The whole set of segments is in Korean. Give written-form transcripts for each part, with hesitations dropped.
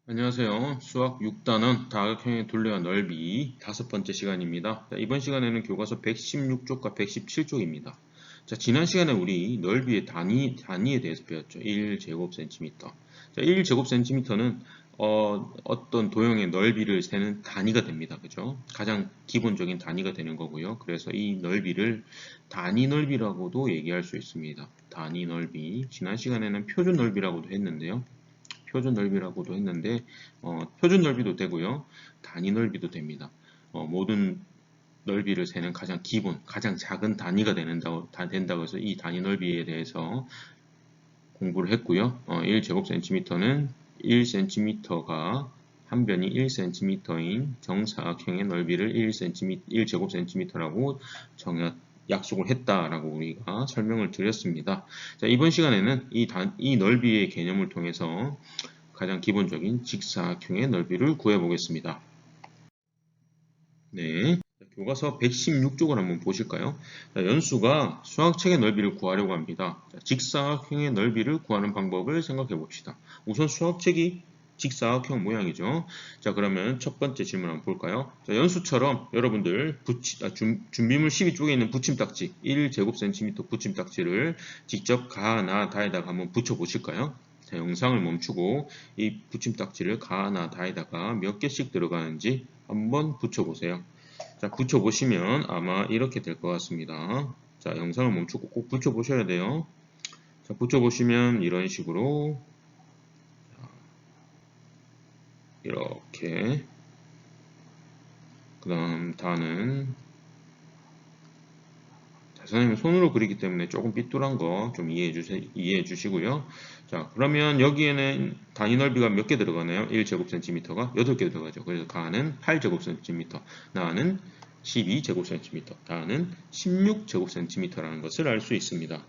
안녕하세요. 수학 6단원 다각형의 둘레와 넓이 5번째 시간입니다. 자, 이번 시간에는 교과서 116쪽과 117쪽입니다. 자, 지난 시간에 우리 넓이의 단위에 대해서 배웠죠. 1제곱cm. 자, 1제곱cm는 어떤 도형의 넓이를 세는 단위가 됩니다. 그죠? 가장 기본적인 단위가 되는 거고요. 그래서 이 넓이를 단위 넓이라고도 얘기할 수 있습니다. 단위 넓이. 지난 시간에는 표준 넓이라고도 했는데요. 표준 넓이라고도 했는데 표준 넓이도 되고요. 단위 넓이도 됩니다. 모든 넓이를 세는 가장 기본, 가장 작은 단위가 된다고 해서 이 단위 넓이에 대해서 공부를 했고요. 1제곱cm는 1cm가 한 변이 1cm인 정사각형의 넓이를 1제곱cm라고 약속을 했다라고 우리가 설명을 드렸습니다. 자, 이번 시간에는 이 넓이의 개념을 통해서 가장 기본적인 직사각형의 넓이를 구해보겠습니다. 네. 교과서 116쪽을 한번 보실까요? 자, 연수가 수학책의 넓이를 구하려고 합니다. 자, 직사각형의 넓이를 구하는 방법을 생각해 봅시다. 우선 수학책이 직사각형 모양이죠. 자, 그러면 첫 번째 질문 한번 볼까요? 자, 연수처럼 여러분들 준비물 12쪽에 있는 붙임딱지 1제곱cm 붙임딱지를 직접 가나 다에다가 한번 붙여 보실까요? 자, 영상을 멈추고 이 붙임딱지를 가나 다에다가 몇 개씩 들어가는지 한번 붙여보세요. 자, 붙여보시면 아마 이렇게 될 것 같습니다. 자, 영상을 멈추고 꼭 붙여보셔야 돼요. 자, 붙여보시면 이런 식으로 이렇게 그 다음 다는 선생님 손으로 그리기 때문에 조금 삐뚤한 거 좀 이해해 주시고요. 자, 그러면 여기에는 단위 넓이가 몇 개 들어가나요? 1제곱cm가 8개 들어가죠. 그래서 가는 8제곱cm, 나는 12제곱cm, 다는 16제곱cm라는 것을 알 수 있습니다.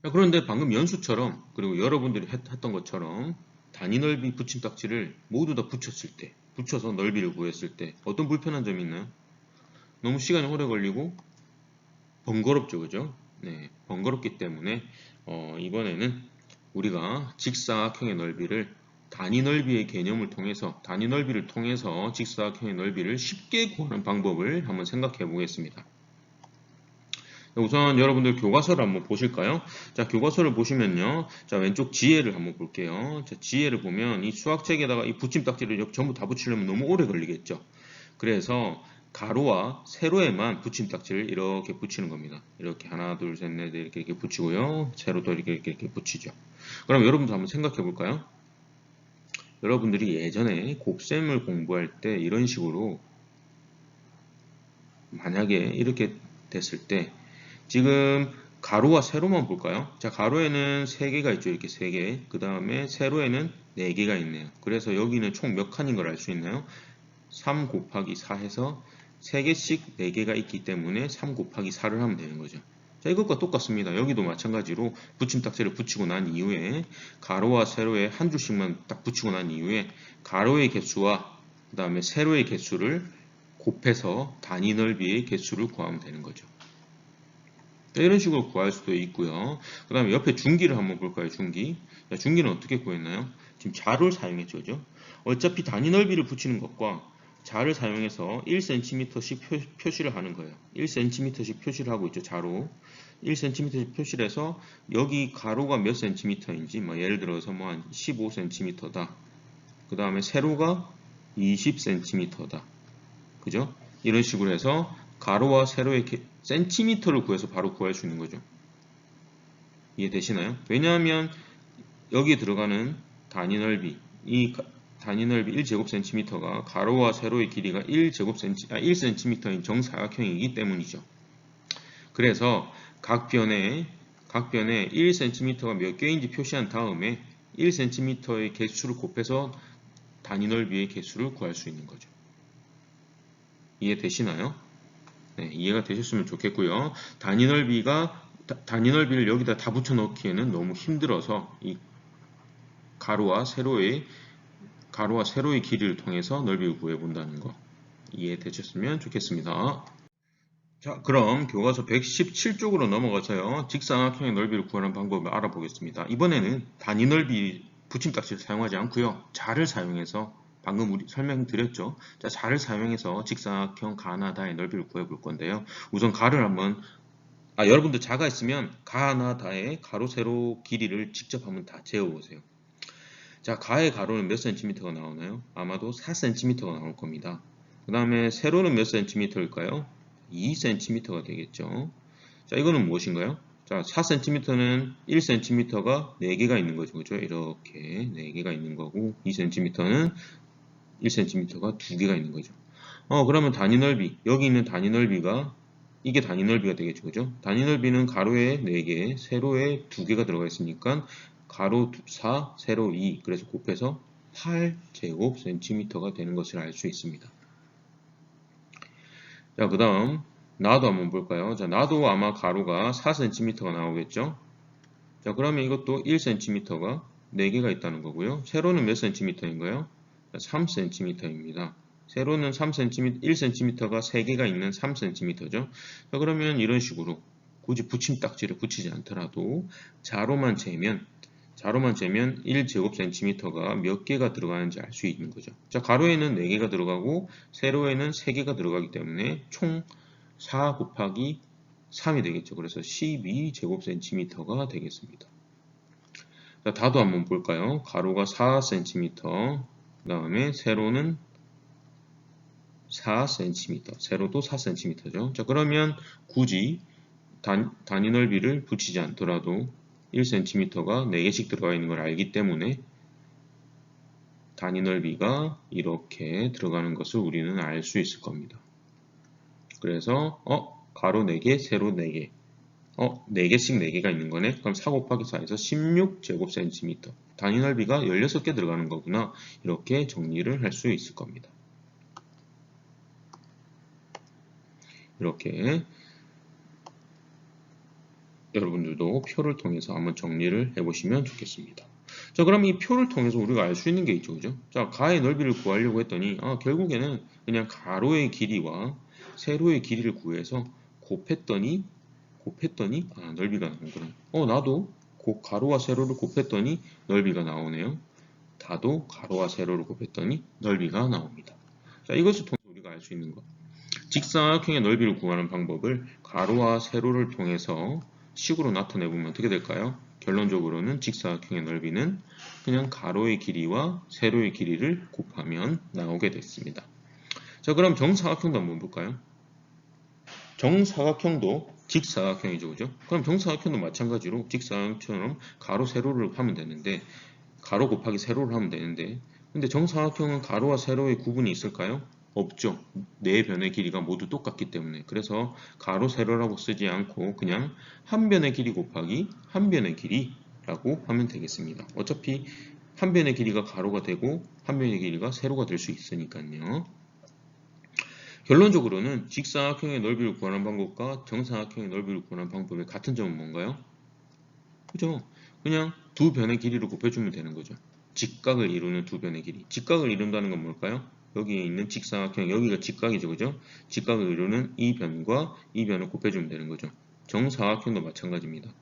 자, 그런데 방금 연수처럼 그리고 여러분들이 했던 것처럼 단위 넓이 붙임딱지를 모두 다 붙여서 넓이를 구했을 때 어떤 불편한 점이 있나요? 너무 시간이 오래 걸리고 번거롭죠, 그죠? 네, 번거롭기 때문에 이번에는 우리가 직사각형의 넓이를 단위 넓이의 개념을 통해서 단위 넓이를 통해서 직사각형의 넓이를 쉽게 구하는 방법을 한번 생각해 보겠습니다. 우선 여러분들 교과서를 한번 보실까요? 자, 교과서를 보시면요. 자, 왼쪽 지혜를 한번 볼게요. 자, 지혜를 보면 이 수학책에다가 이 붙임딱지를 전부 다 붙이려면 너무 오래 걸리겠죠. 그래서 가로와 세로에만 붙임딱지를 이렇게 붙이는 겁니다. 이렇게 하나, 둘, 셋, 넷 이렇게 붙이고요. 세로도 이렇게 붙이죠. 그럼 여러분도 한번 생각해 볼까요? 여러분들이 예전에 곱셈을 공부할 때 이런 식으로 만약에 이렇게 됐을 때 지금 가로와 세로만 볼까요? 자, 가로에는 3개가 있죠. 이렇게 3개. 그 다음에 세로에는 4개가 있네요. 그래서 여기는 총 몇 칸인 걸 알 수 있나요? 3 곱하기 4 해서 3개씩 4개가 있기 때문에 3 곱하기 4를 하면 되는 거죠. 자, 이것과 똑같습니다. 여기도 마찬가지로 붙임딱지를 붙이고 난 이후에 가로와 세로에 한 줄씩만 딱 붙이고 난 이후에 가로의 개수와 그 다음에 세로의 개수를 곱해서 단위 넓이의 개수를 구하면 되는 거죠. 이런 식으로 구할 수도 있고요. 그 다음에 옆에 중기를 한번 볼까요? 중기. 중기는 어떻게 구했나요? 지금 자를 사용했죠. 그죠? 어차피 단위 넓이를 붙이는 것과 자를 사용해서 1cm씩 표시를 하는 거예요. 1cm씩 표시를 하고 있죠. 자로. 1cm씩 표시를 해서 여기 가로가 몇 cm인지 예를 들어서 한 15cm다. 그 다음에 세로가 20cm다. 그죠? 이런 식으로 해서 가로와 세로의 센티미터를 구해서 바로 구할 수 있는 거죠. 이해되시나요? 왜냐하면 여기에 들어가는 단위 넓이, 이 단위 넓이 1제곱cm가 가로와 세로의 길이가 1cm인 정사각형이기 때문이죠. 그래서 각 변에 1cm가 몇 개인지 표시한 다음에 1cm의 개수를 곱해서 단위 넓이의 개수를 구할 수 있는 거죠. 이해되시나요? 네, 이해가 되셨으면 좋겠고요. 단위 넓이를 여기다 다 붙여넣기에는 너무 힘들어서 이 가로와 세로의 길이를 통해서 넓이를 구해본다는 거 이해되셨으면 좋겠습니다. 자, 그럼 교과서 117쪽으로 넘어가서요. 직사각형의 넓이를 구하는 방법을 알아보겠습니다. 이번에는 단위 넓이 붙임딱지를 사용하지 않고요. 자를 사용해서 방금 우리 설명드렸죠. 자, 자를 사용해서 직사각형 가나다의 넓이를 구해볼 건데요. 우선 가를 한번 여러분들 자가 있으면 가나다의 가로 세로 길이를 직접 한번 다 재어보세요. 자, 가의 가로는 몇 cm가 나오나요? 아마도 4cm가 나올 겁니다. 그 다음에 세로는 몇 cm일까요? 2cm가 되겠죠. 자, 이거는 무엇인가요? 자, 4cm는 1cm가 4개가 있는 거죠. 그죠? 이렇게 4개가 있는 거고, 2cm는 1cm가 2개가 있는 거죠. 그러면 단위 넓이, 여기 있는 단위 넓이가, 이게 단위 넓이가 되겠죠. 그죠? 단위 넓이는 가로에 4개, 세로에 2개가 들어가 있으니까, 가로 4, 세로 2, 그래서 곱해서 8제곱cm가 되는 것을 알 수 있습니다. 자, 그 다음, 나도 한번 볼까요? 자, 나도 아마 가로가 4cm가 나오겠죠? 자, 그러면 이것도 1cm가 4개가 있다는 거고요. 세로는 몇 cm인가요? 3cm입니다. 세로는 3cm, 1cm가 3개가 있는 3cm죠. 자, 그러면 이런 식으로 굳이 붙임딱지를 붙이지 않더라도 자로만 재면 1제곱cm가 몇 개가 들어가는지 알 수 있는 거죠. 자, 가로에는 4개가 들어가고 세로에는 3개가 들어가기 때문에 총 4 곱하기 3이 되겠죠. 그래서 12제곱cm가 되겠습니다. 자, 다도 한번 볼까요? 가로가 4cm, 그 다음에 세로는 4cm, 세로도 4cm죠. 자, 그러면 굳이 단위 넓이를 붙이지 않더라도 1cm가 4개씩 들어가 있는 걸 알기 때문에 단위 넓이가 이렇게 들어가는 것을 우리는 알 수 있을 겁니다. 그래서 가로 4개, 세로 4개 4개씩 4개가 있는 거네. 그럼 4 곱하기 4에서 16제곱cm. 단위 넓이가 16개 들어가는 거구나. 이렇게 정리를 할 수 있을 겁니다. 이렇게 여러분들도 표를 통해서 한번 정리를 해보시면 좋겠습니다. 자, 그럼 이 표를 통해서 우리가 알 수 있는 게 있죠. 그죠? 자, 가의 넓이를 구하려고 했더니 결국에는 그냥 가로의 길이와 세로의 길이를 구해서 곱했더니 넓이가 나오구나. 나도 가로와 세로를 곱했더니 넓이가 나오네요. 다도 가로와 세로를 곱했더니 넓이가 나옵니다. 자, 이것을 통해서 우리가 알 수 있는 것. 직사각형의 넓이를 구하는 방법을 가로와 세로를 통해서 식으로 나타내보면 어떻게 될까요? 결론적으로는 직사각형의 넓이는 그냥 가로의 길이와 세로의 길이를 곱하면 나오게 됐습니다. 자, 그럼 정사각형도 한번 볼까요? 정사각형도 직사각형이죠. 그죠? 그럼 정사각형도 마찬가지로 직사각형처럼 가로, 세로를 하면 되는데, 가로 곱하기 세로를 하면 되는데, 근데 정사각형은 가로와 세로의 구분이 있을까요? 없죠. 네 변의 길이가 모두 똑같기 때문에. 그래서 가로, 세로라고 쓰지 않고 그냥 한 변의 길이 곱하기 한 변의 길이라고 하면 되겠습니다. 어차피 한 변의 길이가 가로가 되고 한 변의 길이가 세로가 될 수 있으니까요. 결론적으로는 직사각형의 넓이를 구하는 방법과 정사각형의 넓이를 구하는 방법의 같은 점은 뭔가요? 그죠? 그냥 두 변의 길이를 곱해주면 되는 거죠. 직각을 이루는 두 변의 길이. 직각을 이룬다는 건 뭘까요? 여기에 있는 직사각형, 여기가 직각이죠. 그죠? 직각을 이루는 이 변과 이 변을 곱해주면 되는 거죠. 정사각형도 마찬가지입니다.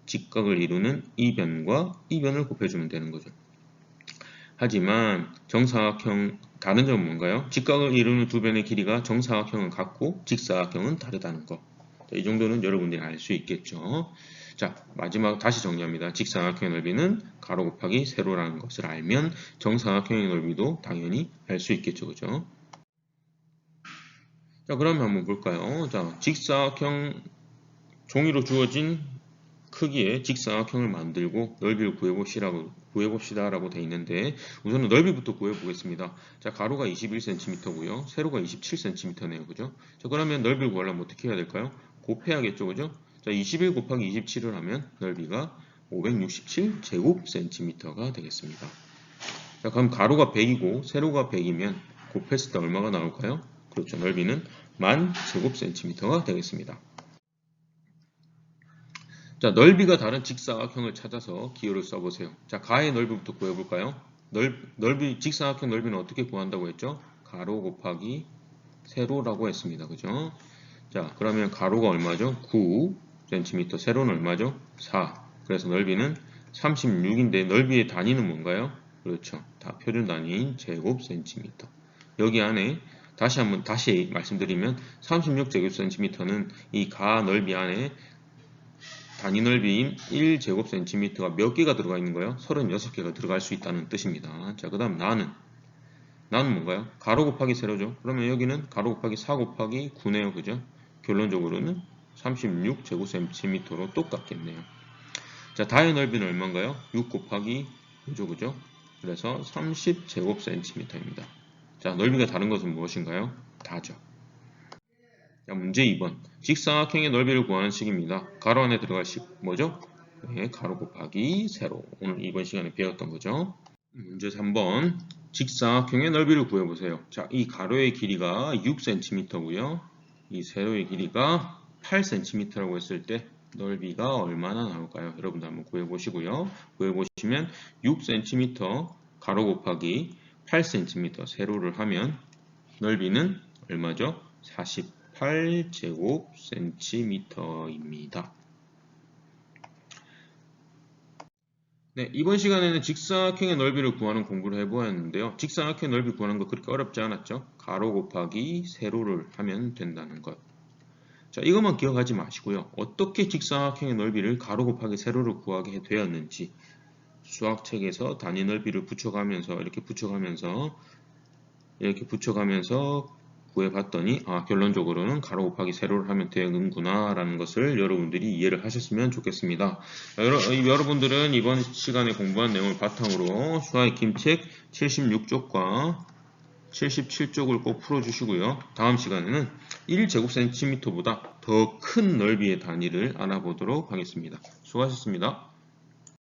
직각을 이루는 이 변과 이 변을 곱해주면 되는 거죠. 하지만 정사각형 다른 점은 뭔가요? 직각을 이루는 두 변의 길이가 정사각형은 같고 직사각형은 다르다는 거. 이 정도는 여러분들이 알 수 있겠죠. 자, 마지막 다시 정리합니다. 직사각형의 넓이는 가로 곱하기 세로라는 것을 알면 정사각형의 넓이도 당연히 알 수 있겠죠. 그죠? 자, 그러면 한번 볼까요? 자, 직사각형 종이로 주어진 크기의 직사각형을 만들고 넓이를 구해봅시다라고 되어 있는데 우선은 넓이부터 구해보겠습니다. 자, 가로가 21cm고요. 세로가 27cm네요. 그죠? 자, 그러면 넓이를 구하려면 어떻게 해야 될까요? 곱해야겠죠. 그죠? 자, 21 곱하기 27을 하면 넓이가 567제곱cm가 되겠습니다. 자, 그럼 가로가 100이고 세로가 100이면 곱했을 때 얼마가 나올까요? 그렇죠. 넓이는 10,000제곱cm가 되겠습니다. 자, 넓이가 다른 직사각형을 찾아서 기호를 써보세요. 자, 가의 넓이부터 구해볼까요? 직사각형 넓이는 어떻게 구한다고 했죠? 가로 곱하기 세로라고 했습니다. 그죠? 자, 그러면 가로가 얼마죠? 9cm, 세로는 얼마죠? 4. 그래서 넓이는 36인데 넓이의 단위는 뭔가요? 그렇죠. 다 표준 단위인 제곱센티미터. 여기 안에 다시 말씀드리면 36제곱센티미터는 이 가 넓이 안에 단위 넓이인 1제곱센티미터가 몇 개가 들어가 있는 거예요? 36개가 들어갈 수 있다는 뜻입니다. 자, 그 다음 나는 뭔가요? 가로 곱하기 세로죠. 그러면 여기는 가로 곱하기 4 곱하기 9네요. 그죠? 결론적으로는 36제곱센티미터로 똑같겠네요. 자, 다의 넓이는 얼마인가요? 6 곱하기 5죠. 그죠? 그래서 30제곱센티미터입니다. 자, 넓이가 다른 것은 무엇인가요? 다죠. 자, 문제 2번. 직사각형의 넓이를 구하는 식입니다. 가로 안에 들어갈 식 뭐죠? 네, 가로 곱하기 세로. 오늘 이번 시간에 배웠던 거죠. 문제 3번. 직사각형의 넓이를 구해보세요. 자, 이 가로의 길이가 6cm고요. 이 세로의 길이가 8cm라고 했을 때 넓이가 얼마나 나올까요? 여러분들 한번 구해보시고요. 구해보시면 6cm 가로 곱하기 8cm 세로를 하면 넓이는 얼마죠? 48제곱센티미터입니다. 네, 이번 시간에는 직사각형의 넓이를 구하는 공부를 해보았는데요. 직사각형의 넓이 구하는 거 그렇게 어렵지 않았죠? 가로 곱하기 세로를 하면 된다는 것. 자, 이것만 기억하지 마시고요. 어떻게 직사각형의 넓이를 가로 곱하기 세로를 구하게 되었는지 수학책에서 단위 넓이를 붙여가면서 구해봤더니 결론적으로는 가로 곱하기 세로를 하면 되는구나 라는 것을 여러분들이 이해를 하셨으면 좋겠습니다. 여러분들은 이번 시간에 공부한 내용을 바탕으로 수학의 김책 76쪽과 77쪽을 꼭 풀어주시고요. 다음 시간에는 1제곱센티미터보다 더 큰 넓이의 단위를 알아보도록 하겠습니다. 수고하셨습니다.